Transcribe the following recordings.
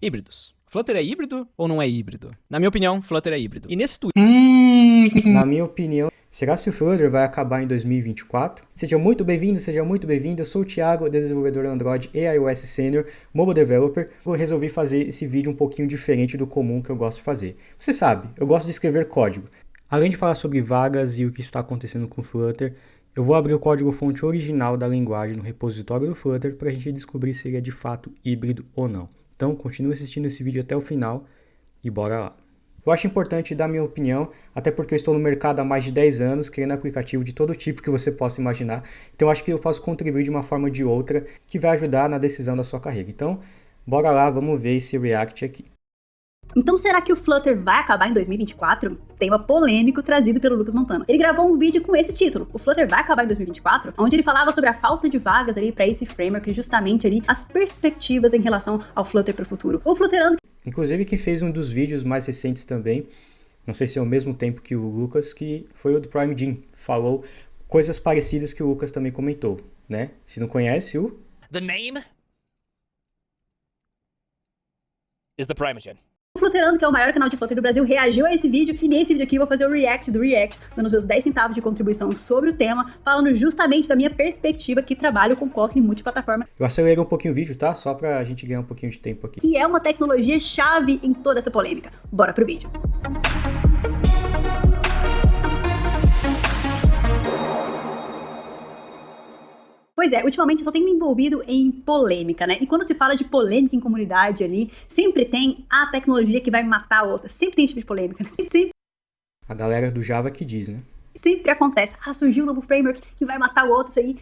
Híbridos. Flutter é híbrido ou não é híbrido? Na minha opinião, Flutter é híbrido. E nesse tweet... Na minha opinião, será que o Flutter vai acabar em 2024? Seja muito bem-vindo, eu sou o Thiago, desenvolvedor Android e iOS Senior, Mobile Developer. Eu resolvi fazer esse vídeo um pouquinho diferente do comum que eu gosto de fazer. Você sabe, eu gosto de escrever código. Além de falar sobre vagas e o que está acontecendo com o Flutter, eu vou abrir o código-fonte original da linguagem no repositório do Flutter para a gente descobrir se ele é de fato híbrido ou não. Então, continue assistindo esse vídeo até o final e bora lá. Eu acho importante dar minha opinião, até porque eu estou no mercado há mais de 10 anos, criando aplicativo de todo tipo que você possa imaginar. Então, eu acho que eu posso contribuir de uma forma ou de outra que vai ajudar na decisão da sua carreira. Então, bora lá, vamos ver esse React aqui. Então será que o Flutter vai acabar em 2024? Tema polêmico trazido pelo Lucas Montano. Ele gravou um vídeo com esse título, o Flutter vai acabar em 2024? Onde ele falava sobre a falta de vagas ali para esse framework e justamente ali as perspectivas em relação ao Flutter para o futuro. O Flutterando... Inclusive quem fez um dos vídeos mais recentes também, não sei se é ao mesmo tempo que o Lucas, que foi o do Prime Gym, falou coisas parecidas que o Lucas também comentou, né? Se não conhece o... The name is the Primeagen. O Flutterando, que é o maior canal de Flutter do Brasil, reagiu a esse vídeo e nesse vídeo aqui eu vou fazer o react do react, dando os meus 10 centavos de contribuição sobre o tema, falando justamente da minha perspectiva que trabalho com Kotlin multiplataforma. Eu acelerei um pouquinho o vídeo, tá? Só pra gente ganhar um pouquinho de tempo aqui. Que é uma tecnologia chave em toda essa polêmica. Bora pro vídeo. Pois é, ultimamente eu só tenho me envolvido em polêmica, né? E quando se fala de polêmica em comunidade ali, sempre tem a tecnologia que vai matar a outra. Sempre tem esse tipo de polêmica, né? Sempre... A galera do Java que diz, né? Sempre acontece. Ah, surgiu um novo framework que vai matar o outro, isso aí.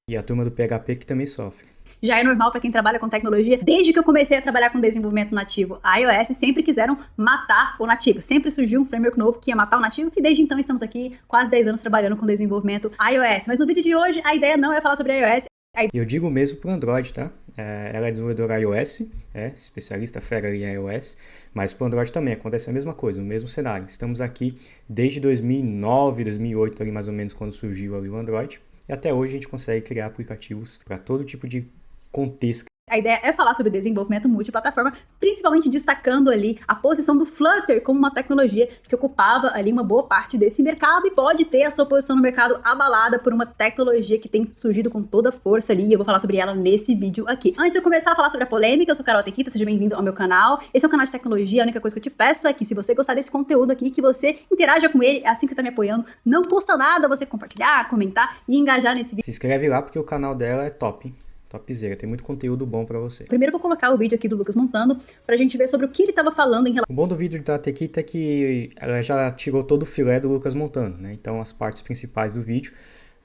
E a turma do PHP que também sofre. Já é normal para quem trabalha com tecnologia. Desde que eu comecei a trabalhar com desenvolvimento nativo iOS, sempre quiseram matar o nativo. Sempre surgiu um framework novo que ia matar o nativo. E desde então estamos aqui quase 10 anos trabalhando com desenvolvimento iOS. Mas no vídeo de hoje, a ideia não é falar sobre iOS. Eu digo mesmo pro Android, tá? Ela é desenvolvedora iOS, especialista fera em iOS. Mas pro Android também acontece a mesma coisa, o mesmo cenário. Estamos aqui desde 2009, 2008, ali mais ou menos, quando surgiu ali o Android. E até hoje a gente consegue criar aplicativos para todo tipo de contexto. A ideia é falar sobre desenvolvimento multiplataforma, principalmente destacando ali a posição do Flutter como uma tecnologia que ocupava ali uma boa parte desse mercado e pode ter a sua posição no mercado abalada por uma tecnologia que tem surgido com toda a força ali, e eu vou falar sobre ela nesse vídeo aqui. Antes de eu começar a falar sobre a polêmica, eu sou Carol Tequita, seja bem-vindo ao meu canal. Esse é um canal de tecnologia, a única coisa que eu te peço é que se você gostar desse conteúdo aqui, que você interaja com ele, é assim que você tá me apoiando. Não custa nada você compartilhar, comentar e engajar nesse vídeo. Se inscreve lá porque o canal dela é top. Topzera, tem muito conteúdo bom pra você. Primeiro eu vou colocar o vídeo aqui do Lucas Montano pra gente ver sobre o que ele tava falando em relação... O bom do vídeo da Tequita é que ela já tirou todo o filé do Lucas Montano, né? Então as partes principais do vídeo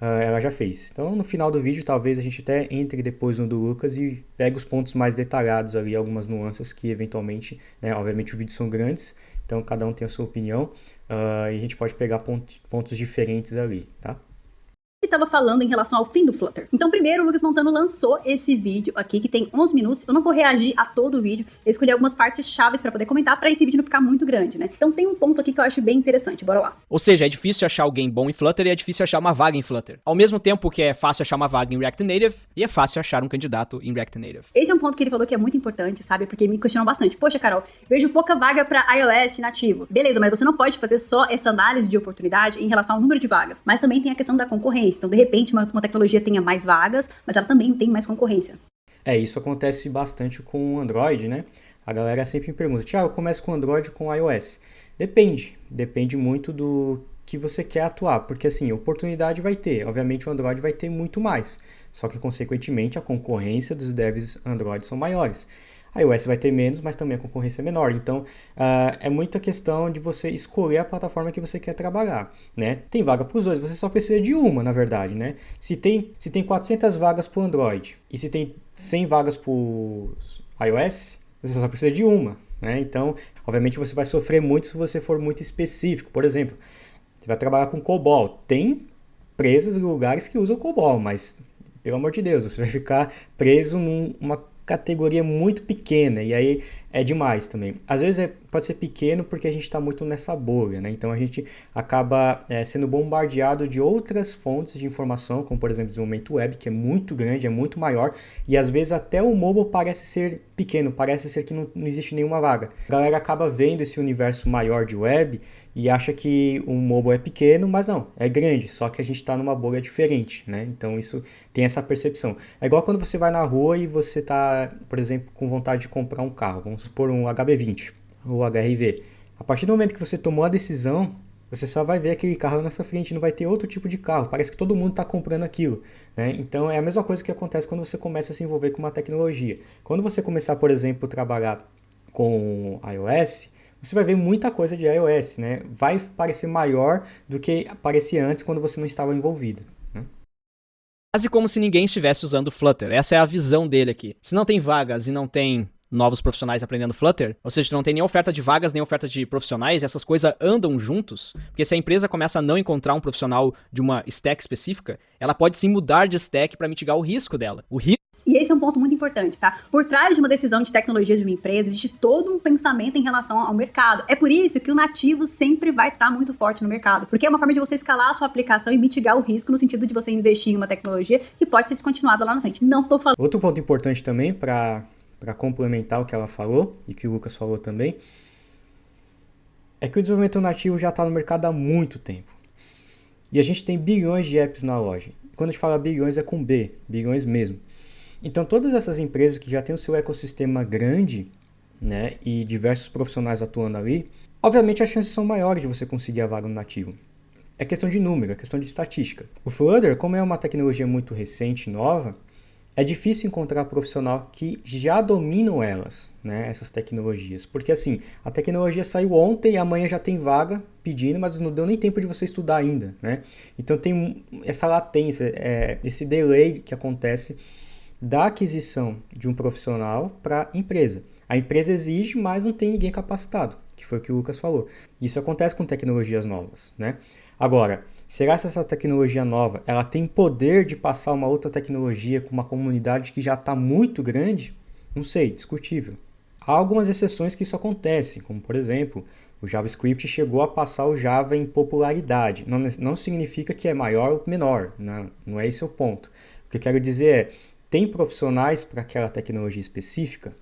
ela já fez. Então no final do vídeo talvez a gente até entre depois no do Lucas e pegue os pontos mais detalhados ali, algumas nuances que eventualmente, né? Obviamente os vídeos são grandes, então cada um tem a sua opinião e a gente pode pegar pontos diferentes ali, tá? Estava falando em relação ao fim do Flutter. Então, primeiro, o Lucas Montano lançou esse vídeo aqui, que tem 11 minutos. Eu não vou reagir a todo o vídeo, eu escolhi algumas partes chaves para poder comentar, para esse vídeo não ficar muito grande, né? Então, tem um ponto aqui que eu acho bem interessante, bora lá. Ou seja, é difícil achar alguém bom em Flutter e é difícil achar uma vaga em Flutter. Ao mesmo tempo que é fácil achar uma vaga em React Native e é fácil achar um candidato em React Native. Esse é um ponto que ele falou que é muito importante, sabe? Porque me questionam bastante. Poxa, Carol, vejo pouca vaga para iOS nativo. Beleza, mas você não pode fazer só essa análise de oportunidade em relação ao número de vagas, mas também tem a questão da concorrência. Então, de repente, uma tecnologia tenha mais vagas, mas ela também tem mais concorrência. Isso acontece bastante com o Android, né? A galera sempre me pergunta, Thiago, eu começo com Android ou com iOS? Depende muito do que você quer atuar, porque assim, oportunidade vai ter, obviamente o Android vai ter muito mais, só que consequentemente a concorrência dos devs Android são maiores. A iOS vai ter menos, mas também a concorrência é menor. Então, é muita questão de você escolher a plataforma que você quer trabalhar, né? Tem vaga para os dois, você só precisa de uma, na verdade, né? Se tem 400 vagas para o Android e se tem 100 vagas para o iOS, você só precisa de uma, né? Então, obviamente, você vai sofrer muito se você for muito específico. Por exemplo, você vai trabalhar com COBOL. Tem empresas e lugares que usam COBOL, mas, pelo amor de Deus, você vai ficar preso numa categoria muito pequena, e aí é demais também. Às vezes pode ser pequeno porque a gente está muito nessa bolha, né? Então a gente acaba sendo bombardeado de outras fontes de informação, como por exemplo o desenvolvimento web, que é muito grande, é muito maior, e às vezes até o mobile parece ser pequeno, parece ser que não existe nenhuma vaga. A galera acaba vendo esse universo maior de web e acha que o mobile é pequeno, mas não, é grande, só que a gente está numa bolha diferente, né? Então isso tem essa percepção. É igual quando você vai na rua e você está, por exemplo, com vontade de comprar um carro, vamos supor um HB20 ou HR-V. A partir do momento que você tomou a decisão, você só vai ver aquele carro na sua frente, não vai ter outro tipo de carro, parece que todo mundo está comprando aquilo, né? Então é a mesma coisa que acontece quando você começa a se envolver com uma tecnologia. Quando você começar, por exemplo, a trabalhar com iOS, você vai ver muita coisa de iOS, né? Vai parecer maior do que parecia antes quando você não estava envolvido, né? Quase como se ninguém estivesse usando Flutter. Essa é a visão dele aqui. Se não tem vagas e não tem novos profissionais aprendendo Flutter, ou seja, não tem nem oferta de vagas, nem oferta de profissionais, essas coisas andam juntos, porque se a empresa começa a não encontrar um profissional de uma stack específica, ela pode sim mudar de stack para mitigar o risco dela. E esse é um ponto muito importante, tá? Por trás de uma decisão de tecnologia de uma empresa, existe todo um pensamento em relação ao mercado. É por isso que o nativo sempre vai estar muito forte no mercado, porque é uma forma de você escalar a sua aplicação e mitigar o risco no sentido de você investir em uma tecnologia que pode ser descontinuada lá na frente. Não tô falando... Outro ponto importante também para complementar o que ela falou e que o Lucas falou também, é que o desenvolvimento nativo já está no mercado há muito tempo. E a gente tem bilhões de apps na loja. Quando a gente fala bilhões é com B, bilhões mesmo. Então todas essas empresas que já têm o seu ecossistema grande, né, e diversos profissionais atuando ali, obviamente as chances são maiores de você conseguir a vaga no nativo. É questão de número, é questão de estatística. O Flutter, como é uma tecnologia muito recente e nova, é difícil encontrar profissional que já dominam elas, né, essas tecnologias. Porque assim, a tecnologia saiu ontem e amanhã já tem vaga pedindo, mas não deu nem tempo de você estudar ainda, né? Então tem essa latência, esse delay que acontece da aquisição de um profissional para a empresa. A empresa exige, mas não tem ninguém capacitado, que foi o que o Lucas falou. Isso acontece com tecnologias novas, né? Agora, será que essa tecnologia nova ela tem poder de passar uma outra tecnologia com uma comunidade que já está muito grande? Não sei, discutível. Há algumas exceções que isso acontece, como por exemplo, o JavaScript chegou a passar o Java em popularidade. Não significa que é maior ou menor, não é esse o ponto. O que eu quero dizer é, tem profissionais para aquela tecnologia específica?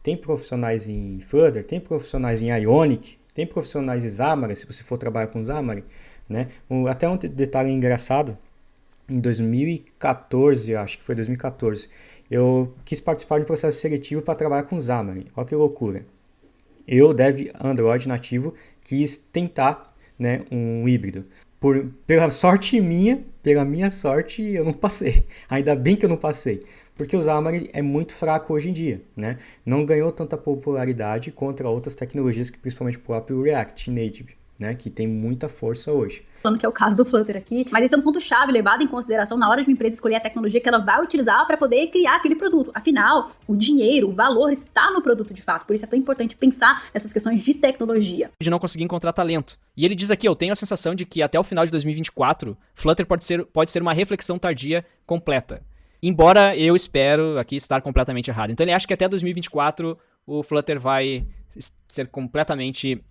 Tem profissionais em Flutter? Tem profissionais em Ionic? Tem profissionais em Xamarin, se você for trabalhar com Xamarin, né? Até um detalhe engraçado, em 2014, acho que foi 2014, eu quis participar de um processo seletivo para trabalhar com Xamarin. Olha que loucura. Eu, dev Android nativo, quis tentar, né, um híbrido. Pela minha sorte, eu não passei. Ainda bem que eu não passei. Porque o Xamarin é muito fraco hoje em dia, né? Não ganhou tanta popularidade contra outras tecnologias, principalmente o próprio React Native, né? Que tem muita força hoje. Falando que é o caso do Flutter aqui, mas esse é um ponto-chave levado em consideração na hora de uma empresa escolher a tecnologia que ela vai utilizar para poder criar aquele produto. Afinal, o dinheiro, o valor está no produto de fato, por isso é tão importante pensar nessas questões de tecnologia. De não conseguir encontrar talento. E ele diz aqui, eu tenho a sensação de que até o final de 2024, Flutter pode ser uma reflexão tardia completa. Embora eu espero aqui estar completamente errado. Então ele acha que até 2024 o Flutter vai ser completamente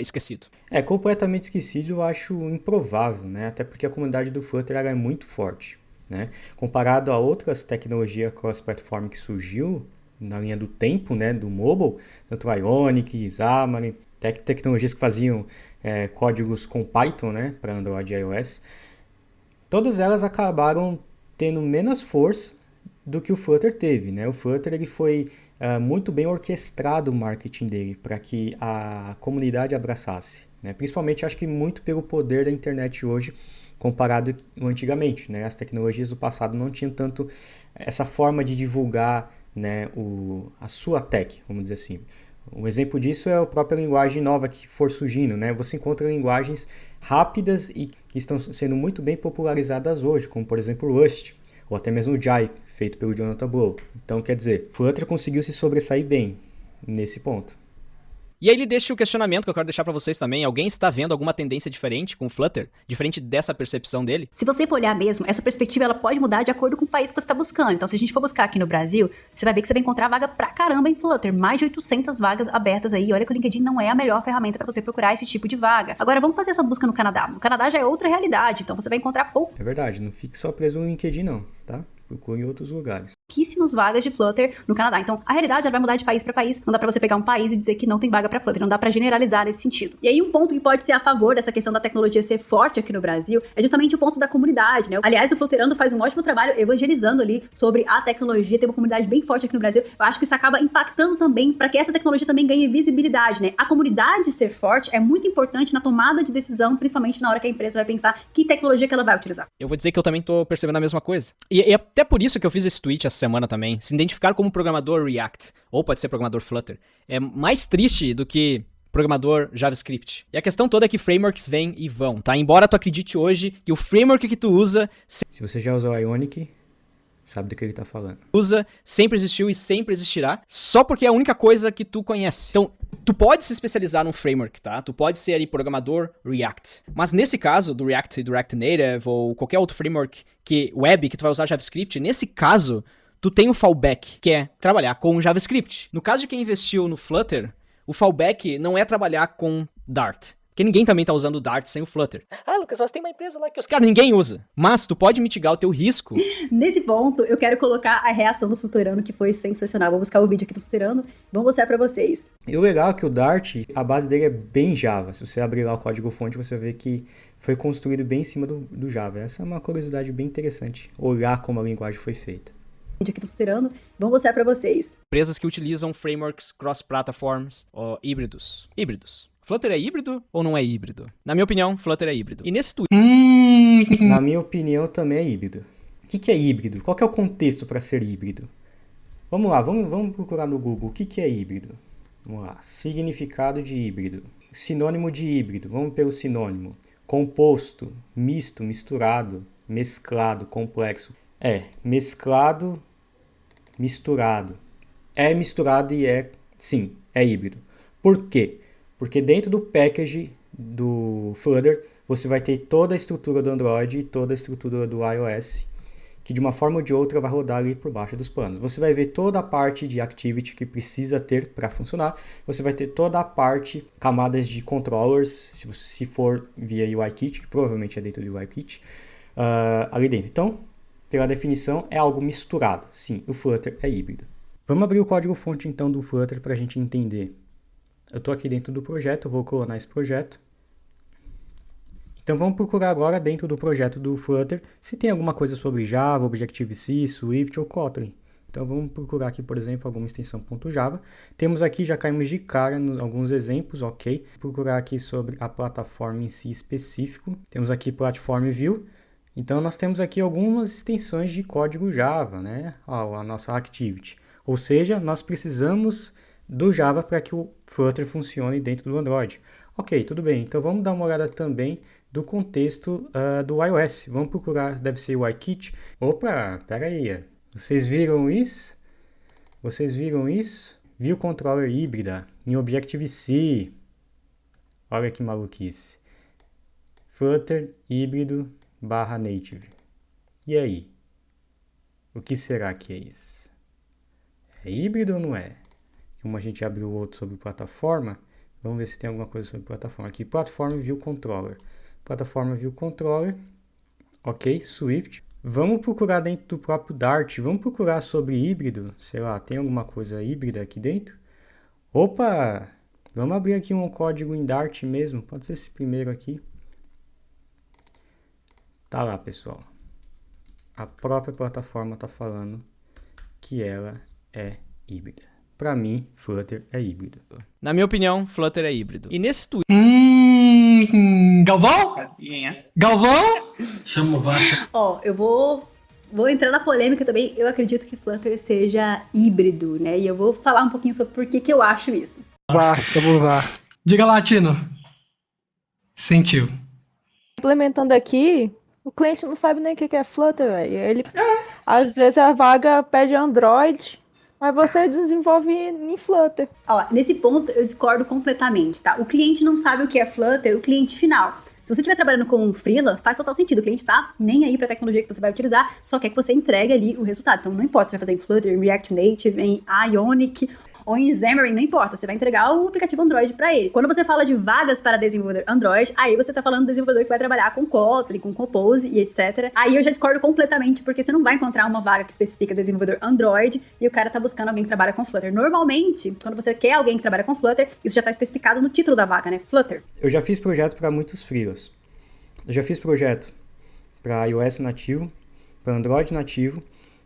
esquecido. Completamente esquecido eu acho improvável, né? Até porque a comunidade do Flutter ela é muito forte, né? Comparado a outras tecnologias cross-platform que surgiu na linha do tempo, né? Do mobile, tanto Ionic, Xamarin, tecnologias que faziam códigos com Python, né? Para Android e iOS, todas elas acabaram tendo menos força do que o Flutter teve, né? O Flutter ele foi muito bem orquestrado o marketing dele para que a comunidade abraçasse, né? Principalmente acho que muito pelo poder da internet hoje comparado antigamente, né? As tecnologias do passado não tinham tanto essa forma de divulgar, né, a sua tech, vamos dizer assim. Um exemplo disso é a própria linguagem nova que for surgindo, né? Você encontra linguagens rápidas e que estão sendo muito bem popularizadas hoje, como por exemplo o Rust, ou até mesmo o Jai, feito pelo Jonathan Blow. Então, quer dizer, Flutter conseguiu se sobressair bem nesse ponto. E aí ele deixa o questionamento que eu quero deixar pra vocês também. Alguém está vendo alguma tendência diferente com o Flutter? Diferente dessa percepção dele? Se você for olhar mesmo, essa perspectiva ela pode mudar de acordo com o país que você está buscando. Então, se a gente for buscar aqui no Brasil, você vai ver que você vai encontrar vaga pra caramba em Flutter. Mais de 800 vagas abertas aí. Olha que o LinkedIn não é a melhor ferramenta pra você procurar esse tipo de vaga. Agora, vamos fazer essa busca no Canadá. No Canadá já é outra realidade, então você vai encontrar É verdade, não fique só preso no LinkedIn não, tá? Procure em outros lugares. pouquíssimas vagas de Flutter no Canadá. Então, a realidade ela vai mudar de país para país. Não dá para você pegar um país e dizer que não tem vaga para Flutter. Não dá para generalizar nesse sentido. E aí, um ponto que pode ser a favor dessa questão da tecnologia ser forte aqui no Brasil é justamente o ponto da comunidade, né? Aliás, o Flutterando faz um ótimo trabalho evangelizando ali sobre a tecnologia. Tem uma comunidade bem forte aqui no Brasil. Eu acho que isso acaba impactando também para que essa tecnologia também ganhe visibilidade, né? A comunidade ser forte é muito importante na tomada de decisão, principalmente na hora que a empresa vai pensar que tecnologia que ela vai utilizar. Eu vou dizer que eu também tô percebendo a mesma coisa. E até por isso que eu fiz esse tweet essa semana também. Se identificar como programador React, ou pode ser programador Flutter, é mais triste do que programador JavaScript. E a questão toda é que frameworks vêm e vão, tá? Embora tu acredite hoje que o framework que tu usa... Se você já usou o Ionic, sabe do que ele tá falando. Sempre existiu e sempre existirá, só porque é a única coisa que tu conhece. Então, tu pode se especializar num framework, tá? Tu pode ser ali programador React. Mas nesse caso, do React e do React Native, ou qualquer outro framework web que tu vai usar JavaScript, nesse caso, tu tem o fallback, que é trabalhar com JavaScript. No caso de quem investiu no Flutter, o fallback não é trabalhar com Dart. Porque ninguém também tá usando o Dart sem o Flutter. Ah, Lucas, mas tem uma empresa lá que os caras ninguém usa. Mas tu pode mitigar o teu risco. Nesse ponto, eu quero colocar a reação do Flutterando, que foi sensacional. Vou buscar o vídeo aqui do Flutterando, vou mostrar pra vocês. E o legal é que o Dart, a base dele é bem Java. Se você abrir lá o código-fonte, você vê que foi construído bem em cima do Java. Essa é uma curiosidade bem interessante, olhar como a linguagem foi feita. Vídeo aqui do Flutterando, vou mostrar pra vocês. Empresas que utilizam frameworks cross-platforms ou híbridos. Flutter é híbrido ou não é híbrido? Na minha opinião, Flutter é híbrido. E nesse tweet... Na minha opinião, também é híbrido. O que é híbrido? Qual que é o contexto para ser híbrido? Vamos lá, vamos procurar no Google. O que é híbrido? Vamos lá. Significado de híbrido. Sinônimo de híbrido. Vamos pelo sinônimo. Composto, misto, misturado, mesclado, complexo. Mesclado, misturado. É misturado e sim, é híbrido. Por quê? Porque dentro do package do Flutter, você vai ter toda a estrutura do Android e toda a estrutura do iOS, que de uma forma ou de outra vai rodar ali por baixo dos panos. Você vai ver toda a parte de Activity que precisa ter para funcionar. Você vai ter toda a parte, camadas de controllers, se for via UIKit, que provavelmente é dentro do UIKit, ali dentro. Então, pela definição, é algo misturado. Sim, o Flutter é híbrido. Vamos abrir o código-fonte então do Flutter para a gente entender. Eu estou aqui dentro do projeto, vou clonar esse projeto. Então vamos procurar agora dentro do projeto do Flutter se tem alguma coisa sobre Java, Objective-C, Swift ou Kotlin. Então vamos procurar aqui, por exemplo, alguma extensão .java. Temos aqui, já caímos de cara em alguns exemplos, ok. Procurar aqui sobre a plataforma em si específico. Temos aqui Platform View. Então nós temos aqui algumas extensões de código Java, né? A nossa Activity. Ou seja, nós precisamos do Java para que o Flutter funcione dentro do Android. Ok, tudo bem. Então vamos dar uma olhada também do contexto do iOS. Vamos procurar, deve ser o UIKit. Opa, pera aí. Vocês viram isso? View Controller híbrida em Objective-C. Olha que maluquice. Flutter híbrido / native. E aí? O que será que é isso? É híbrido ou não é? Como a gente abriu outro sobre plataforma, vamos ver se tem alguma coisa sobre plataforma. Aqui, Platform View Controller. Plataforma View Controller. Ok, Swift. Vamos procurar dentro do próprio Dart. Vamos procurar sobre híbrido. Sei lá, tem alguma coisa híbrida aqui dentro? Opa! Vamos abrir aqui um código em Dart mesmo. Pode ser esse primeiro aqui. Tá lá, pessoal. A própria plataforma está falando que ela é híbrida. Para mim, Flutter é híbrido. Na minha opinião, Flutter é híbrido. E nesse tweet... Galvão? Galvão? Chama o Vasco. Ó, eu vou entrar na polêmica também. Eu acredito que Flutter seja híbrido, né? E eu vou falar um pouquinho sobre por que eu acho isso. Vamos lá. Diga lá, Tino. Sentiu. Implementando aqui, o cliente não sabe nem o que é Flutter, velho. Ele, às vezes a vaga pede Android, Mas você desenvolve em Flutter. Ó, nesse ponto eu discordo completamente, tá? O cliente não sabe o que é Flutter, o cliente final. Se você estiver trabalhando com um freela, faz total sentido. O cliente tá nem aí pra tecnologia que você vai utilizar, só quer que você entregue ali o resultado. Então não importa se você vai fazer em Flutter, em React Native, em Ionic ou em Xamarin, não importa. Você vai entregar o aplicativo Android pra ele. Quando você fala de vagas para desenvolvedor Android, aí você tá falando do desenvolvedor que vai trabalhar com Kotlin, com Compose e etc. Aí eu já discordo completamente, porque você não vai encontrar uma vaga que especifica desenvolvedor Android e o cara tá buscando alguém que trabalha com Flutter. Normalmente, quando você quer alguém que trabalha com Flutter, isso já tá especificado no título da vaga, né? Flutter. Eu já fiz projeto para muitos freelas. Eu já fiz projeto para iOS nativo, para Android nativo,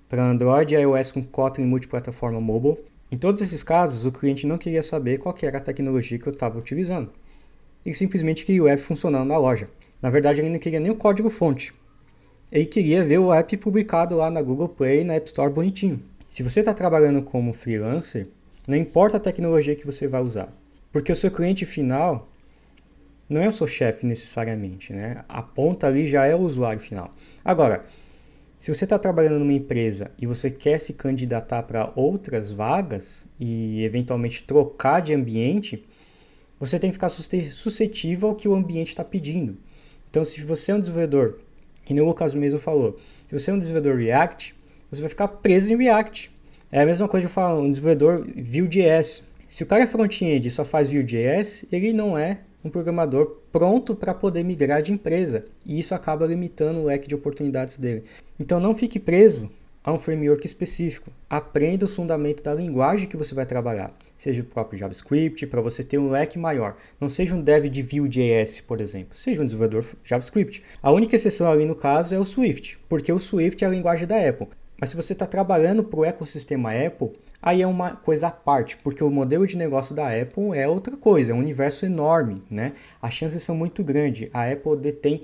para Android e iOS com Kotlin multiplataforma mobile. Em todos esses casos, o cliente não queria saber qual que era a tecnologia que eu estava utilizando. Ele simplesmente queria o app funcionando na loja. Na verdade, ele não queria nem o código-fonte. Ele queria ver o app publicado lá na Google Play e na App Store bonitinho. Se você está trabalhando como freelancer, não importa a tecnologia que você vai usar. Porque o seu cliente final não é o seu chefe necessariamente, né? A ponta ali já é o usuário final. Agora, se você está trabalhando numa empresa e você quer se candidatar para outras vagas e eventualmente trocar de ambiente, você tem que ficar suscetível ao que o ambiente está pedindo. Então, se você é um desenvolvedor, que nem o Lucas mesmo falou, se você é um desenvolvedor React, você vai ficar preso em React. É a mesma coisa de falar um desenvolvedor Vue.js. Se o cara é front-end e só faz Vue.js, ele não é um programador pronto para poder migrar de empresa. E isso acaba limitando o leque de oportunidades dele. Então não fique preso a um framework específico. Aprenda o fundamento da linguagem que você vai trabalhar. Seja o próprio JavaScript, para você ter um leque maior. Não seja um dev de Vue.js, por exemplo. Seja um desenvolvedor JavaScript. A única exceção ali no caso é o Swift, porque o Swift é a linguagem da Apple. Mas se você está trabalhando para o ecossistema Apple, aí é uma coisa à parte, porque o modelo de negócio da Apple é outra coisa, é um universo enorme, né? As chances são muito grandes. A Apple detém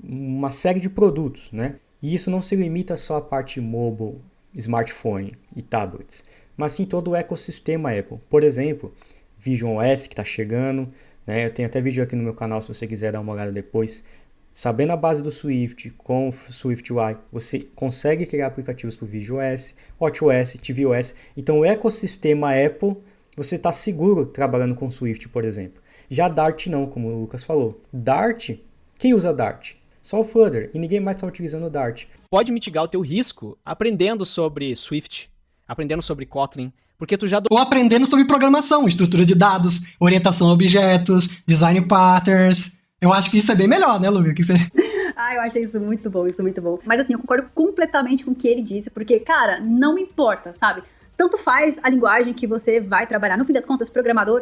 uma série de produtos, né? E isso não se limita só à parte mobile, smartphone e tablets, mas sim todo o ecossistema Apple. Por exemplo, Vision OS que está chegando, né? Eu tenho até vídeo aqui no meu canal se você quiser dar uma olhada depois. Sabendo a base do Swift, com o SwiftUI, você consegue criar aplicativos para o Vision OS, WatchOS, tvOS. Então o ecossistema Apple, você está seguro trabalhando com Swift, por exemplo. Já Dart não, como o Lucas falou. Dart, quem usa Dart? Só o Flutter, e ninguém mais está utilizando o Dart. Pode mitigar o teu risco aprendendo sobre Swift, aprendendo sobre Kotlin, porque tu já... Ou aprendendo sobre programação, estrutura de dados, orientação a objetos, design patterns. Eu acho que isso é bem melhor, né, Lucas? Eu achei isso muito bom, isso muito bom. Mas assim, eu concordo completamente com o que ele disse, porque, cara, não importa, sabe? Tanto faz a linguagem que você vai trabalhar. No fim das contas, programador,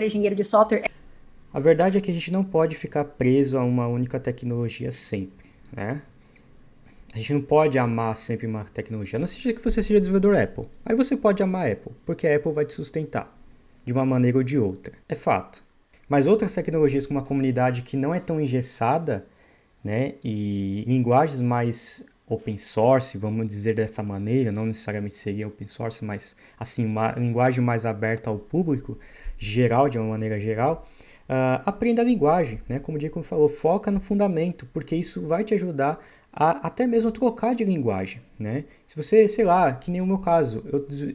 engenheiro de software. A verdade é que a gente não pode ficar preso a uma única tecnologia sempre, né? A gente não pode amar sempre uma tecnologia, a não ser que você seja desenvolvedor Apple. Aí você pode amar a Apple, porque a Apple vai te sustentar, de uma maneira ou de outra. É fato. Mas outras tecnologias com uma comunidade que não é tão engessada, né, e linguagens mais open source, vamos dizer dessa maneira, não necessariamente seria open source, mas assim, uma linguagem mais aberta ao público, geral, de uma maneira geral, aprenda a linguagem, né, como o Diego falou, foca no fundamento, porque isso vai te ajudar a até mesmo trocar de linguagem, né? Se você, sei lá, que nem o meu caso,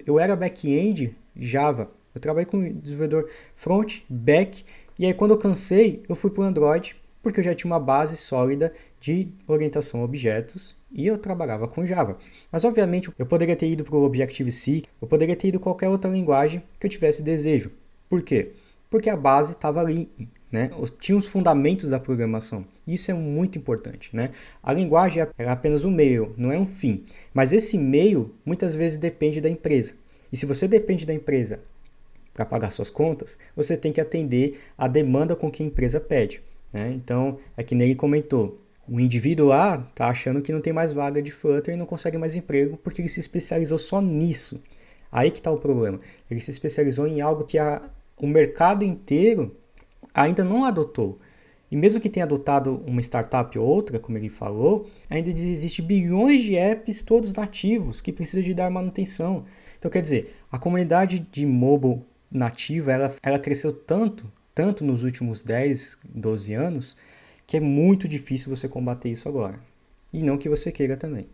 eu era back-end Java, eu trabalhei com desenvolvedor front, back. E aí quando eu cansei, eu fui para o Android, porque eu já tinha uma base sólida de orientação a objetos e eu trabalhava com Java. Mas obviamente eu poderia ter ido para o Objective-C, eu poderia ter ido qualquer outra linguagem que eu tivesse desejo. Por quê? Porque a base estava ali, né? Tinha os fundamentos da programação. Isso é muito importante, né? A linguagem é apenas um meio, não é um fim. Mas esse meio muitas vezes depende da empresa. E se você depende da empresa para pagar suas contas, você tem que atender a demanda com que a empresa pede, né? Então, é que nem ele comentou, o indivíduo lá está achando que não tem mais vaga de Flutter e não consegue mais emprego porque ele se especializou só nisso. Aí que está o problema. Ele se especializou em algo que o mercado inteiro ainda não adotou. E mesmo que tenha adotado uma startup ou outra, como ele falou, ainda existe bilhões de apps todos nativos que precisam de dar manutenção. Então, quer dizer, a comunidade de mobile nativa, ela cresceu tanto nos últimos 10, 12 anos, que é muito difícil você combater isso agora. E não que você queira também.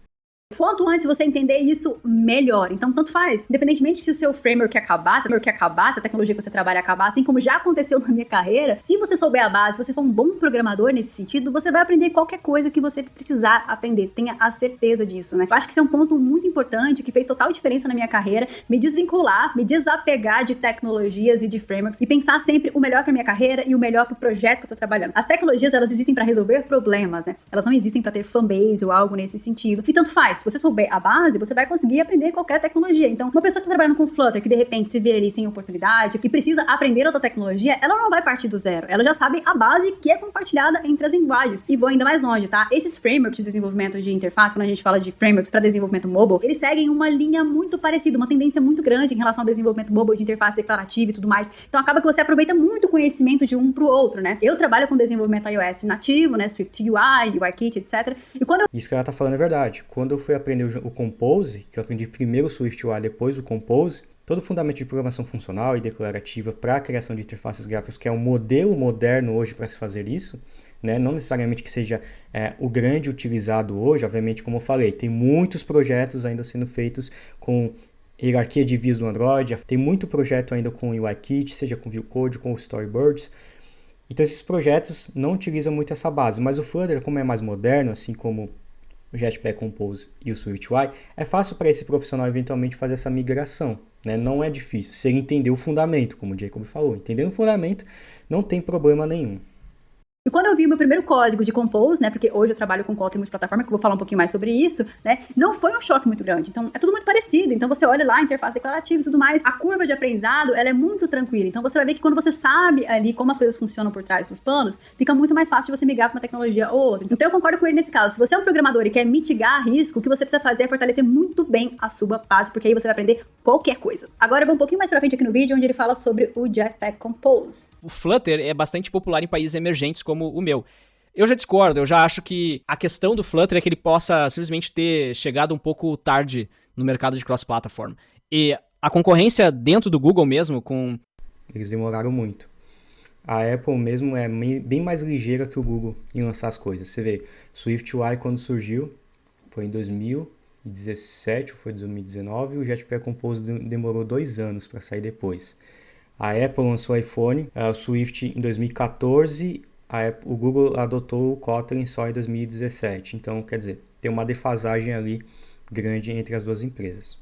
Quanto antes você entender isso, melhor. Então, tanto faz. Independentemente se o seu framework acabar, se a tecnologia que você trabalha acabar, assim como já aconteceu na minha carreira, se você souber a base, se você for um bom programador nesse sentido, você vai aprender qualquer coisa que você precisar aprender. Tenha a certeza disso, né? Eu acho que isso é um ponto muito importante que fez total diferença na minha carreira, me desvincular, me desapegar de tecnologias e de frameworks e pensar sempre o melhor para minha carreira e o melhor para o projeto que eu tô trabalhando. As tecnologias, elas existem para resolver problemas, né? Elas não existem para ter fanbase ou algo nesse sentido. E tanto faz. Se você souber a base, você vai conseguir aprender qualquer tecnologia. Então, uma pessoa que tá trabalhando com Flutter, que de repente se vê ali sem oportunidade, que precisa aprender outra tecnologia, ela não vai partir do zero. Ela já sabe a base que é compartilhada entre as linguagens. E vou ainda mais longe, tá? Esses frameworks de desenvolvimento de interface, quando a gente fala de frameworks para desenvolvimento mobile, eles seguem uma linha muito parecida, uma tendência muito grande em relação ao desenvolvimento mobile de interface declarativa e tudo mais. Então, acaba que você aproveita muito o conhecimento de um pro outro, né? Eu trabalho com desenvolvimento iOS nativo, né? Swift UI, UIKit, etc. E quando eu Isso que ela tá falando é verdade. Quando eu fui aprender o Compose, que eu aprendi primeiro o Swift UI, depois o Compose, todo o fundamento de programação funcional e declarativa para a criação de interfaces gráficas, que é um modelo moderno hoje para se fazer isso, né? Não necessariamente que seja o grande utilizado hoje, obviamente, como eu falei, tem muitos projetos ainda sendo feitos com hierarquia de vias do Android, tem muito projeto ainda com UIKit, seja com Vue Code, com Storyboards. Então esses projetos não utilizam muito essa base, mas o Flutter, como é mais moderno, assim como o Jetpack Compose e o SwiftUI, é fácil para esse profissional eventualmente fazer essa migração, né? Não é difícil, se ele entender o fundamento, como o Jacob falou. Entendendo o fundamento, não tem problema nenhum. E quando eu vi o meu primeiro código de Compose, né, porque hoje eu trabalho com Kotlin multiplataforma, que eu vou falar um pouquinho mais sobre isso, né, não foi um choque muito grande. Então, é tudo muito parecido. Então, você olha lá, interface declarativa e tudo mais. A curva de aprendizado, ela é muito tranquila. Então, você vai ver que quando você sabe ali como as coisas funcionam por trás dos planos, fica muito mais fácil de você migrar para uma tecnologia ou outra. Então, eu concordo com ele nesse caso. Se você é um programador e quer mitigar risco, o que você precisa fazer é fortalecer muito bem a sua base, porque aí você vai aprender qualquer coisa. Agora, eu vou um pouquinho mais pra frente aqui no vídeo, onde ele fala sobre o Jetpack Compose. O Flutter é bastante popular em países emergentes como o meu. Eu já discordo, eu já acho que a questão do Flutter é que ele possa simplesmente ter chegado um pouco tarde no mercado de cross-platform. E a concorrência dentro do Google mesmo, com... Eles demoraram muito. A Apple mesmo é bem mais ligeira que o Google em lançar as coisas. Você vê, SwiftUI quando surgiu, foi em 2017 ou foi 2019, o Jetpack Compose demorou 2 anos para sair depois. A Apple lançou o iPhone, o Swift em 2014... o Google adotou o Kotlin só em 2017. Então, quer dizer, tem uma defasagem ali grande entre as duas empresas.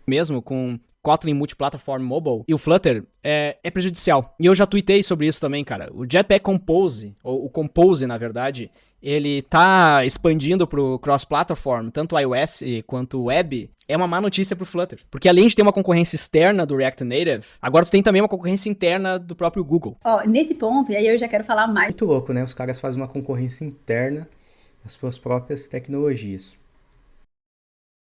Mesmo com Kotlin multiplataform mobile e o Flutter é prejudicial. E eu já tuitei sobre isso também, cara. O Jetpack Compose, ou o Compose, na verdade, ele tá expandindo pro cross-platform, tanto iOS quanto web, é uma má notícia pro Flutter. Porque além de ter uma concorrência externa do React Native, agora tu tem também uma concorrência interna do próprio Google. Nesse ponto, e aí eu já quero falar mais Muito louco, né? Os caras fazem uma concorrência interna das suas próprias tecnologias.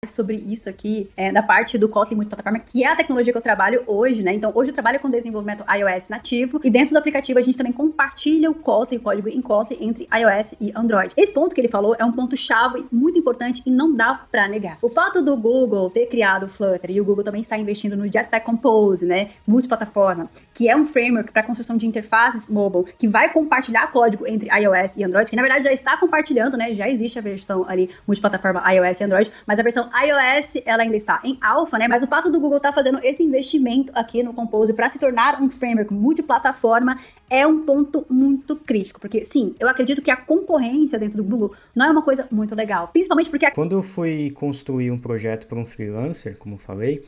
sobre isso aqui, da parte do Kotlin multiplataforma, que é a tecnologia que eu trabalho hoje, né? Então, hoje eu trabalho com desenvolvimento iOS nativo e dentro do aplicativo a gente também compartilha o Kotlin, o código em Kotlin entre iOS e Android. Esse ponto que ele falou é um ponto-chave muito importante e não dá pra negar. O fato do Google ter criado o Flutter e o Google também está investindo no Jetpack Compose, né? Multiplataforma, que é um framework para construção de interfaces mobile, que vai compartilhar código entre iOS e Android, que na verdade já está compartilhando, né? Já existe a versão ali multiplataforma iOS e Android, mas a versão iOS, ela ainda está em alpha, né? Mas o fato do Google estar fazendo esse investimento aqui no Compose para se tornar um framework multiplataforma é um ponto muito crítico, porque sim, eu acredito que a concorrência dentro do Google não é uma coisa muito legal, principalmente porque... Quando eu fui construir um projeto para um freelancer, como eu falei,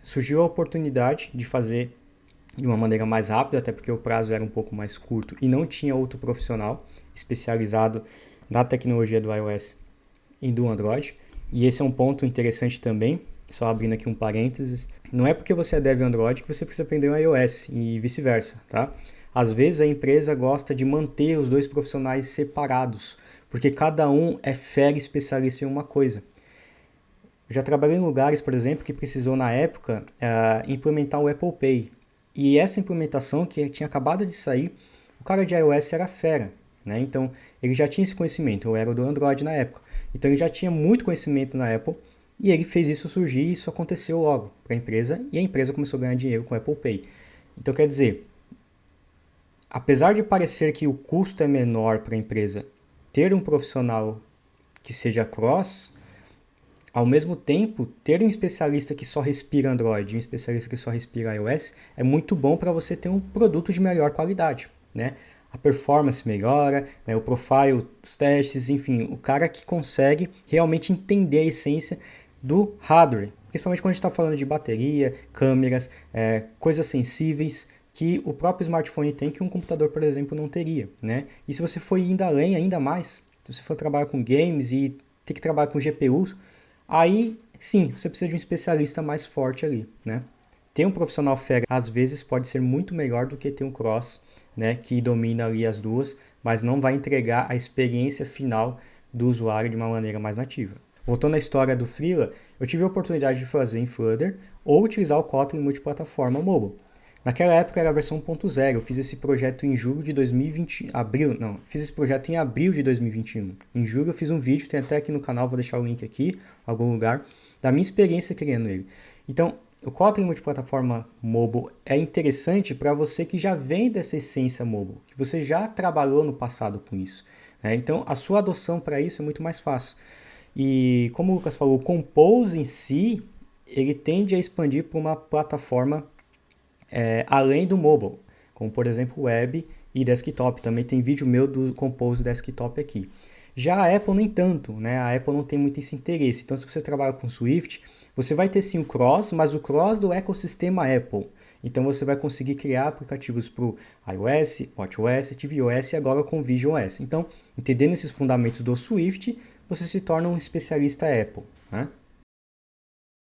surgiu a oportunidade de fazer de uma maneira mais rápida, até porque o prazo era um pouco mais curto e não tinha outro profissional especializado na tecnologia do iOS e do Android. E esse é um ponto interessante também, só abrindo aqui um parênteses, não é porque você é dev Android que você precisa aprender o iOS e vice-versa, tá? Às vezes a empresa gosta de manter os dois profissionais separados, porque cada um é fera especialista em uma coisa. Eu já trabalhei em lugares, por exemplo, que precisou na época implementar o Apple Pay. E essa implementação que tinha acabado de sair, o cara de iOS era fera, né? Então ele já tinha esse conhecimento, eu era do Android na época. Então ele já tinha muito conhecimento na Apple e ele fez isso surgir e isso aconteceu logo para a empresa e a empresa começou a ganhar dinheiro com o Apple Pay. Então quer dizer, apesar de parecer que o custo é menor para a empresa ter um profissional que seja cross, Ao mesmo tempo, ter um especialista que só respira Android e um especialista que só respira iOS é muito bom para você ter um produto de melhor qualidade, né? A performance melhora, né? O profile dos testes, enfim, o cara que consegue realmente entender a essência do hardware, principalmente quando a gente está falando de bateria, câmeras, coisas sensíveis que o próprio smartphone tem que um computador, por exemplo, não teria, né? E se você for indo além ainda mais, se você for trabalhar com games e ter que trabalhar com GPUs, aí sim, você precisa de um especialista mais forte ali, né? Ter um profissional fera, às vezes, pode ser muito melhor do que ter um cross, né, que domina ali as duas, mas não vai entregar a experiência final do usuário de uma maneira mais nativa. Voltando à história do Freela, eu tive a oportunidade de fazer em Flutter ou utilizar o Kotlin multiplataforma mobile. Naquela época era a versão 1.0, eu fiz esse projeto em julho de 2020, fiz esse projeto em abril de 2021. Em julho eu fiz um vídeo, tem até aqui no canal, vou deixar o link aqui, em algum lugar, da minha experiência criando ele. Então, o Kotlin multiplataforma mobile é interessante para você que já vem dessa essência mobile, que você já trabalhou no passado com isso, né? Então, a sua adoção para isso é muito mais fácil. E como o Lucas falou, o Compose em si, ele tende a expandir para uma plataforma além do mobile, como por exemplo web e desktop. Também tem vídeo meu do Compose Desktop aqui. Já a Apple nem tanto, né? A Apple não tem muito esse interesse. Então, se você trabalha com Swift, você vai ter sim o cross, mas o cross do ecossistema Apple. Então você vai conseguir criar aplicativos para o iOS, watchOS, tvOS e agora com visionOS. Então, entendendo esses fundamentos do Swift, você se torna um especialista Apple, né?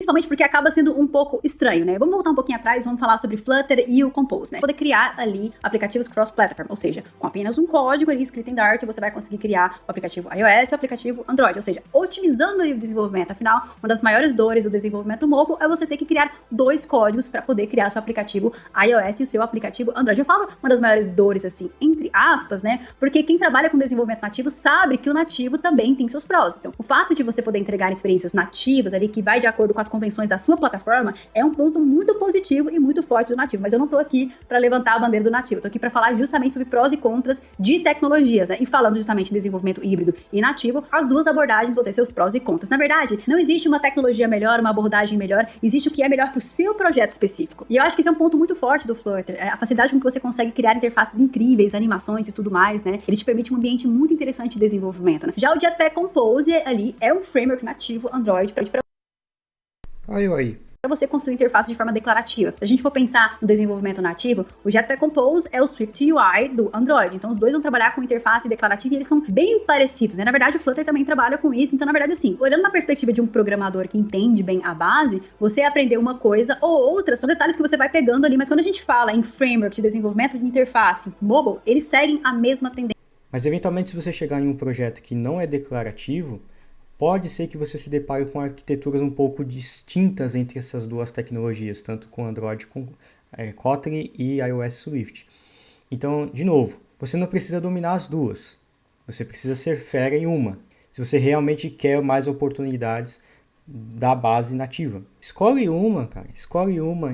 Principalmente porque acaba sendo um pouco estranho, né? Vamos voltar um pouquinho atrás, vamos falar sobre Flutter e o Compose, né? Poder criar ali aplicativos cross-platform, ou seja, com apenas um código ali escrito em Dart, você vai conseguir criar o aplicativo iOS e o aplicativo Android, ou seja, otimizando o desenvolvimento. Afinal, uma das maiores dores do desenvolvimento mobile é você ter que criar 2 códigos para poder criar seu aplicativo iOS e o seu aplicativo Android. Eu falo uma das maiores dores, assim, entre aspas, né? Porque quem trabalha com desenvolvimento nativo sabe que o nativo também tem seus prós. Então, o fato de você poder entregar experiências nativas ali, que vai de acordo com as convenções da sua plataforma, é um ponto muito positivo e muito forte do nativo. Mas eu não tô aqui para levantar a bandeira do nativo, eu tô aqui para falar justamente sobre prós e contras de tecnologias, né? E falando justamente de desenvolvimento híbrido e nativo, as duas abordagens vão ter seus prós e contras. Na verdade, não existe uma tecnologia melhor, uma abordagem melhor, existe o que é melhor pro seu projeto específico. E eu acho que esse é um ponto muito forte do Flutter, a facilidade com que você consegue criar interfaces incríveis, animações e tudo mais, né? Ele te permite um ambiente muito interessante de desenvolvimento, né? Já o Jetpack Compose ali é um framework nativo Android para você construir interface de forma declarativa. Se a gente for pensar no desenvolvimento nativo, o Jetpack Compose é o Swift UI do Android. Então, os dois vão trabalhar com interface declarativa e eles são bem parecidos, né? Na verdade, o Flutter também trabalha com isso. Então, na verdade, assim, olhando na perspectiva de um programador que entende bem a base, você aprender uma coisa ou outra são detalhes que você vai pegando ali. Mas quando a gente fala em framework de desenvolvimento de interface mobile, eles seguem a mesma tendência. Mas, eventualmente, se você chegar em um projeto que não é declarativo, pode ser que você se depare com arquiteturas um pouco distintas entre essas duas tecnologias, tanto com Android, com Kotlin e iOS Swift. Então, de novo, você não precisa dominar as duas. Você precisa ser fera em uma. Se você realmente quer mais oportunidades da base nativa. Escolhe uma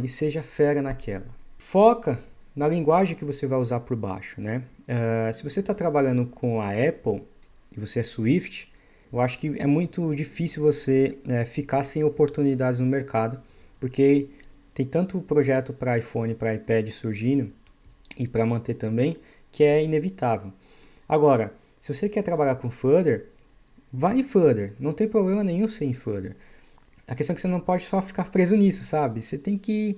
e seja fera naquela. Foca na linguagem que você vai usar por baixo, né? Se você está trabalhando com a Apple e você é Swift, eu acho que é muito difícil você ficar sem oportunidades no mercado, porque tem tanto projeto para iPhone, para iPad surgindo, e para manter também, que é inevitável. Agora, se você quer trabalhar com Flutter, vai em Flutter, não tem problema nenhum ser em Flutter. A questão é que você não pode só ficar preso nisso, sabe? Você tem que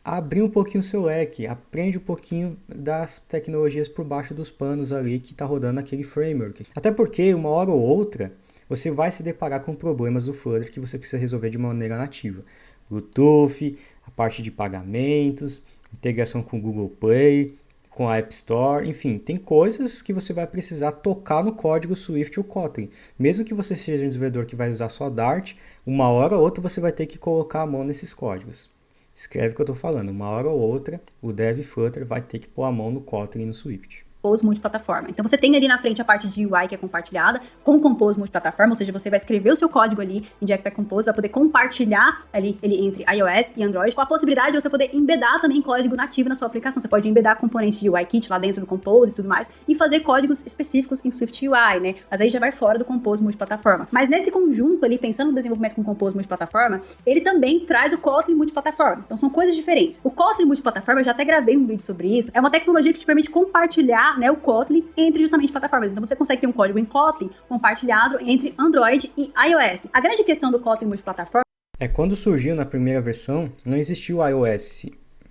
abrir um pouquinho o seu leque, aprende um pouquinho das tecnologias por baixo dos panos ali que está rodando aquele framework. Até porque, uma hora ou outra, você vai se deparar com problemas do Flutter que você precisa resolver de maneira nativa. Bluetooth, a parte de pagamentos, integração com o Google Play, com a App Store, enfim, tem coisas que você vai precisar tocar no código Swift ou Kotlin. Mesmo que você seja um desenvolvedor que vai usar só Dart, uma hora ou outra você vai ter que colocar a mão nesses códigos. Escreve o que eu estou falando, uma hora ou outra o Dev Flutter vai ter que pôr a mão no Kotlin e no Swift. Compose multiplataforma. Então você tem ali na frente a parte de UI que é compartilhada com Compose multiplataforma, ou seja, você vai escrever o seu código ali em Jetpack Compose, vai poder compartilhar ali ele entre iOS e Android, com a possibilidade de você poder embedar também código nativo na sua aplicação. Você pode embedar componentes de UIKit lá dentro do Compose e tudo mais, e fazer códigos específicos em SwiftUI, né? Mas aí já vai fora do Compose multiplataforma. Mas nesse conjunto ali, pensando no desenvolvimento com Compose multiplataforma, ele também traz o Kotlin multiplataforma. Então são coisas diferentes. O Kotlin multiplataforma, eu já até gravei um vídeo sobre isso, é uma tecnologia que te permite compartilhar, né, o Kotlin entre justamente plataformas. Então você consegue ter um código em Kotlin compartilhado entre Android e iOS. A grande questão do Kotlin multiplataforma Quando surgiu na primeira versão, não existia o iOS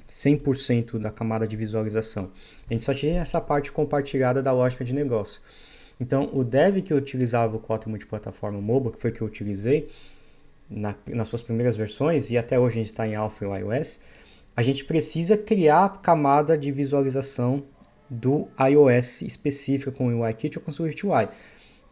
100% da camada de visualização. A gente só tinha essa parte compartilhada da lógica de negócio. Então, o dev que utilizava o Kotlin multiplataforma mobile, que foi o que eu utilizei nas suas primeiras versões, e até hoje a gente está em Alpha e o iOS, a gente precisa criar a camada de visualização do iOS específica com o UIKit ou com o SwiftUI.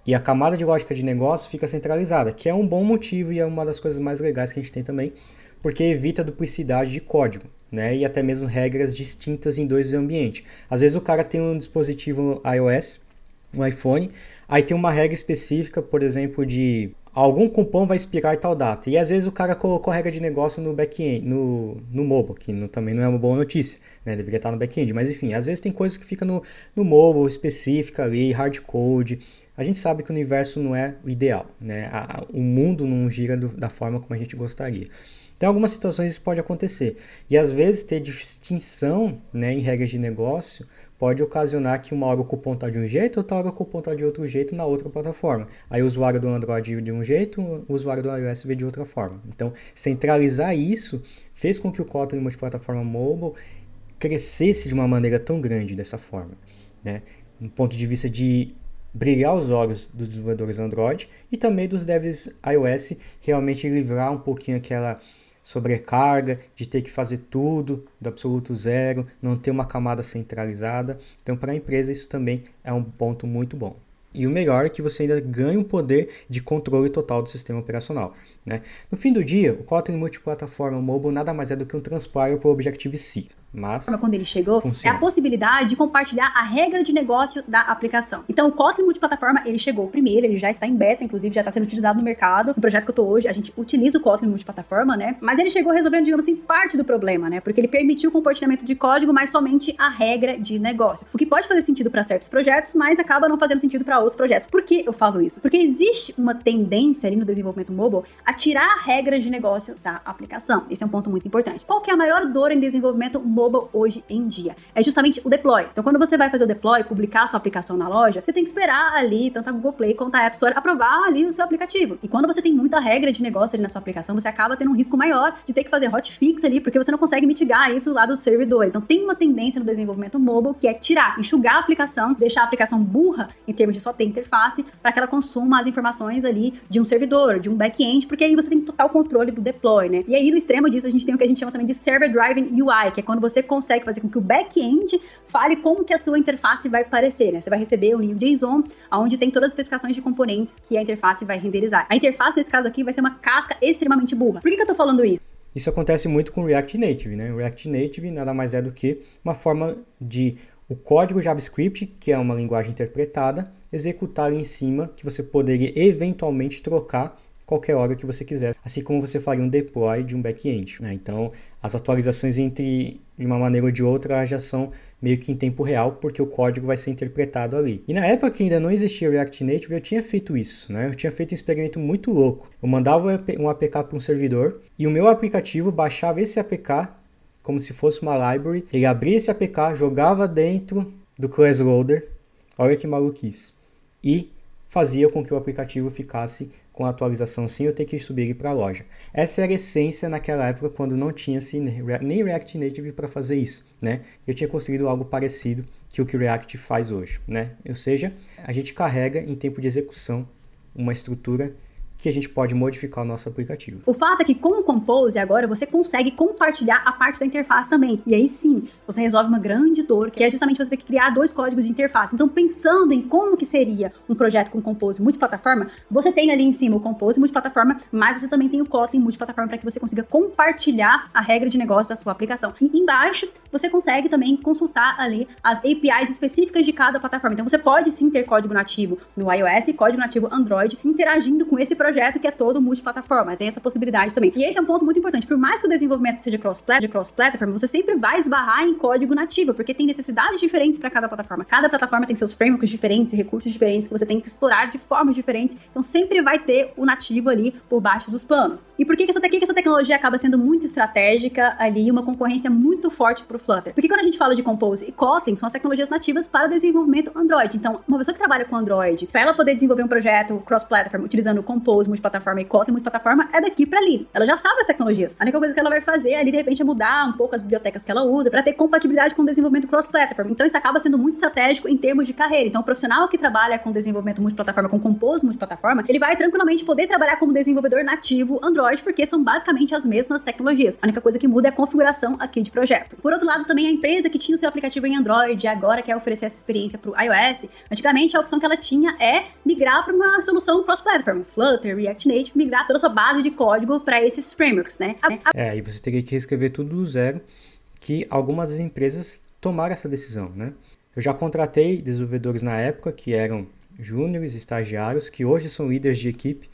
E a camada de lógica de negócio fica centralizada, que é um bom motivo e é uma das coisas mais legais que a gente tem também, porque evita a duplicidade de código, né? E até mesmo regras distintas em dois ambientes. Às vezes o cara tem um dispositivo iOS, um iPhone, aí tem uma regra específica, por exemplo, de algum cupom vai expirar em tal data. E às vezes o cara colocou a regra de negócio no back-end, no mobile, que também não é uma boa notícia, né? Deveria estar no back-end, mas enfim, às vezes tem coisas que ficam no mobile específica ali, hardcode. A gente sabe que o universo não é o ideal, né? O mundo não gira da forma como a gente gostaria. Então, em algumas situações isso pode acontecer. E às vezes ter distinção, né, em regras de negócio pode ocasionar que uma hora o cupom está de um jeito, outra hora o cupom está de outro jeito na outra plataforma. Aí o usuário do Android vê de um jeito, o usuário do iOS vê de outra forma. Então, centralizar isso fez com que o Kotlin multiplataforma mobile crescesse de uma maneira tão grande dessa forma, né? Do ponto de vista de brilhar os olhos dos desenvolvedores Android e também dos devs iOS, realmente livrar um pouquinho aquela sobrecarga de ter que fazer tudo do absoluto zero, não ter uma camada centralizada. Então, para a empresa, isso também é um ponto muito bom. E o melhor é que você ainda ganha o poder de controle total do sistema operacional, né? No fim do dia, o Kotlin multiplataforma mobile nada mais é do que um transpiler para o Objective-C. Mas quando ele chegou, funciona. É a possibilidade de compartilhar a regra de negócio da aplicação. Então, o Kotlin multiplataforma, ele chegou primeiro, ele já está em beta, inclusive já está sendo utilizado no mercado. No projeto que eu tô hoje, a gente utiliza o Kotlin multiplataforma, né? Mas ele chegou resolvendo, digamos assim, parte do problema, né? Porque ele permitiu o compartilhamento de código, mas somente a regra de negócio. O que pode fazer sentido para certos projetos, mas acaba não fazendo sentido para outros projetos. Por que eu falo isso? Porque existe uma tendência ali no desenvolvimento mobile a tirar a regra de negócio da aplicação. Esse é um ponto muito importante. Qual que é a maior dor em desenvolvimento mobile hoje em dia? É justamente o deploy. Então, quando você vai fazer o deploy, publicar a sua aplicação na loja, você tem que esperar ali, tanto a Google Play quanto a App Store, aprovar ali o seu aplicativo. E quando você tem muita regra de negócio ali na sua aplicação, você acaba tendo um risco maior de ter que fazer hotfix ali, porque você não consegue mitigar isso lá do servidor. Então, tem uma tendência no desenvolvimento mobile que é tirar, enxugar a aplicação, deixar a aplicação burra em termos de só ter interface, para que ela consuma as informações ali de um servidor, de um back-end, porque aí você tem total controle do deploy, né? E aí, no extremo disso, a gente tem o que a gente chama também de Server Driven UI, que é quando você consegue fazer com que o back-end fale como que a sua interface vai parecer, né? Você vai receber um livro JSON, onde tem todas as especificações de componentes que a interface vai renderizar. A interface, nesse caso aqui, vai ser uma casca extremamente burra. Por que eu tô falando isso? Isso acontece muito com o React Native, né? O React Native nada mais é do que uma forma de o código JavaScript, que é uma linguagem interpretada, executar em cima, que você poderia eventualmente trocar qualquer hora que você quiser, assim como você faria um deploy de um back-end, né? Então, as atualizações de uma maneira ou de outra já são meio que em tempo real, porque o código vai ser interpretado ali. E na época que ainda não existia React Native, eu tinha feito isso, né? Eu tinha feito um experimento muito louco. Eu mandava um APK para um servidor e o meu aplicativo baixava esse APK como se fosse uma library. Ele abria esse APK, jogava dentro do class loader, olha que maluquice, e fazia com que o aplicativo ficasse com a atualização sem eu ter que subir ele para a loja. Essa era a essência naquela época, quando não tinha nem React Native para fazer isso, né? Eu tinha construído algo parecido que o que o React faz hoje, né? Ou seja, a gente carrega em tempo de execução uma estrutura que a gente pode modificar o nosso aplicativo. O fato é que com o Compose agora você consegue compartilhar a parte da interface também. E aí sim, você resolve uma grande dor, que é justamente você ter que criar 2 códigos de interface. Então, pensando em como que seria um projeto com Compose multiplataforma, você tem ali em cima o Compose multiplataforma, mas você também tem o Kotlin multiplataforma para que você consiga compartilhar a regra de negócio da sua aplicação. E embaixo, você consegue também consultar ali as APIs específicas de cada plataforma. Então, você pode sim ter código nativo no iOS e código nativo Android interagindo com esse projeto que é todo multiplataforma. Tem essa possibilidade também. E esse é um ponto muito importante. Por mais que o desenvolvimento seja cross-platform, você sempre vai esbarrar em código nativo, porque tem necessidades diferentes para cada plataforma. Cada plataforma tem seus frameworks diferentes, recursos diferentes que você tem que explorar de formas diferentes. Então sempre vai ter o nativo ali por baixo dos panos. E por que essa tecnologia acaba sendo muito estratégica ali, uma concorrência muito forte para o Flutter? Porque quando a gente fala de Compose e Kotlin, são as tecnologias nativas para o desenvolvimento Android. Então, uma pessoa que trabalha com Android, para ela poder desenvolver um projeto cross-platform utilizando Compose multiplataforma e Kotlin multiplataforma, é daqui para ali. Ela já sabe as tecnologias. A única coisa que ela vai fazer ali, de repente, é mudar um pouco as bibliotecas que ela usa para ter compatibilidade com o desenvolvimento cross-platform. Então, isso acaba sendo muito estratégico em termos de carreira. Então, o profissional que trabalha com desenvolvimento multiplataforma, com Compose multiplataforma, ele vai tranquilamente poder trabalhar como desenvolvedor nativo Android, porque são basicamente as mesmas tecnologias. A única coisa que muda é a configuração aqui de projeto. Por outro lado, também a empresa que tinha o seu aplicativo em Android agora quer oferecer essa experiência para o iOS. Antigamente, a opção que ela tinha é migrar para uma solução cross-platform, Flutter, React Native, migrar toda a sua base de código para esses frameworks, né? E você teria que reescrever tudo do zero, que algumas das empresas tomaram essa decisão, né? Eu já contratei desenvolvedores na época que eram júniores, estagiários, que hoje são líderes de equipe,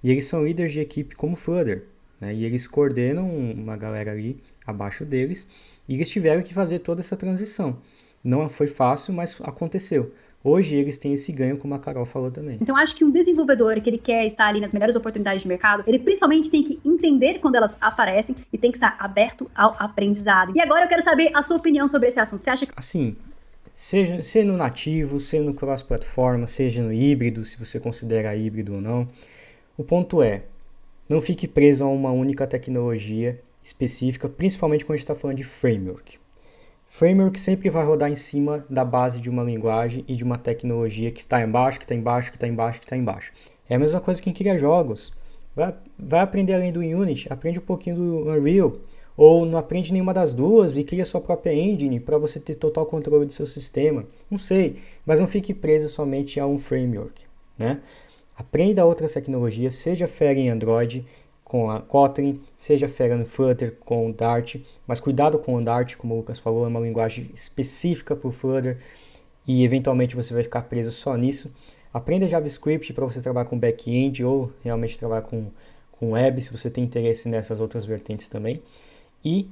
e eles são líderes de equipe como Flutter, né? E eles coordenam uma galera ali abaixo deles, e eles tiveram que fazer toda essa transição. Não foi fácil, mas aconteceu. Hoje eles têm esse ganho, como a Carol falou também. Então acho que um desenvolvedor que ele quer estar ali nas melhores oportunidades de mercado, ele principalmente tem que entender quando elas aparecem e tem que estar aberto ao aprendizado. E agora eu quero saber a sua opinião sobre esse assunto. Você acha que... Assim, seja no nativo, seja no cross-plataforma, seja no híbrido, se você considera híbrido ou não, o ponto é, não fique preso a uma única tecnologia específica, principalmente quando a gente está falando de framework. Framework sempre vai rodar em cima da base de uma linguagem e de uma tecnologia que está embaixo, que está embaixo, que está embaixo, que está embaixo. É a mesma coisa que quem cria jogos. Vai aprender além do Unity, aprende um pouquinho do Unreal, ou não aprende nenhuma das duas e cria sua própria engine para você ter total controle do seu sistema. Não sei, mas não fique preso somente a um framework, né? Aprenda outras tecnologias, seja fera em Android com a Kotlin, seja fera no Flutter com o Dart, mas cuidado com o Dart, como o Lucas falou, é uma linguagem específica para o Flutter e eventualmente você vai ficar preso só nisso. Aprenda JavaScript para você trabalhar com back-end ou realmente trabalhar com web, se você tem interesse nessas outras vertentes também. E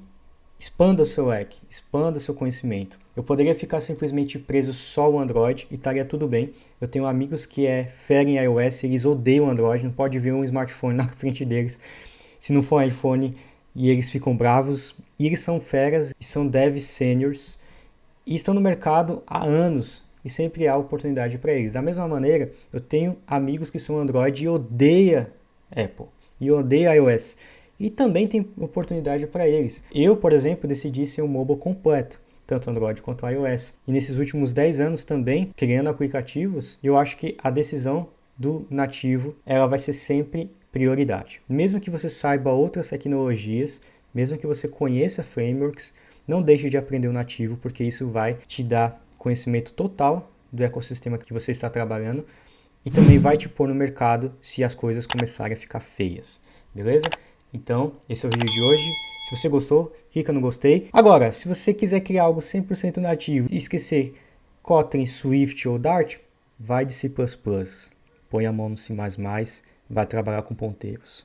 expanda o seu leque, expanda o seu conhecimento. Eu poderia ficar simplesmente preso só ao Android e estaria tudo bem. Eu tenho amigos que fera em iOS, eles odeiam Android, não pode ver um smartphone na frente deles se não for iPhone e eles ficam bravos. E eles são feras e são devs seniors e estão no mercado há anos e sempre há oportunidade para eles. Da mesma maneira, eu tenho amigos que são Android e odeiam Apple e odeiam iOS. E também tem oportunidade para eles. Eu, por exemplo, decidi ser um mobile completo, tanto Android quanto iOS. E nesses últimos 10 anos também, criando aplicativos, eu acho que a decisão do nativo, ela vai ser sempre prioridade. Mesmo que você saiba outras tecnologias, mesmo que você conheça frameworks, não deixe de aprender o nativo, porque isso vai te dar conhecimento total do ecossistema que você está trabalhando e também vai te pôr no mercado se as coisas começarem a ficar feias. Beleza? Então, esse é o vídeo de hoje. Se você gostou, clica no gostei. Agora, se você quiser criar algo 100% nativo e esquecer Kotlin, Swift ou Dart, vai de C++. Põe a mão no C++, vai trabalhar com ponteiros.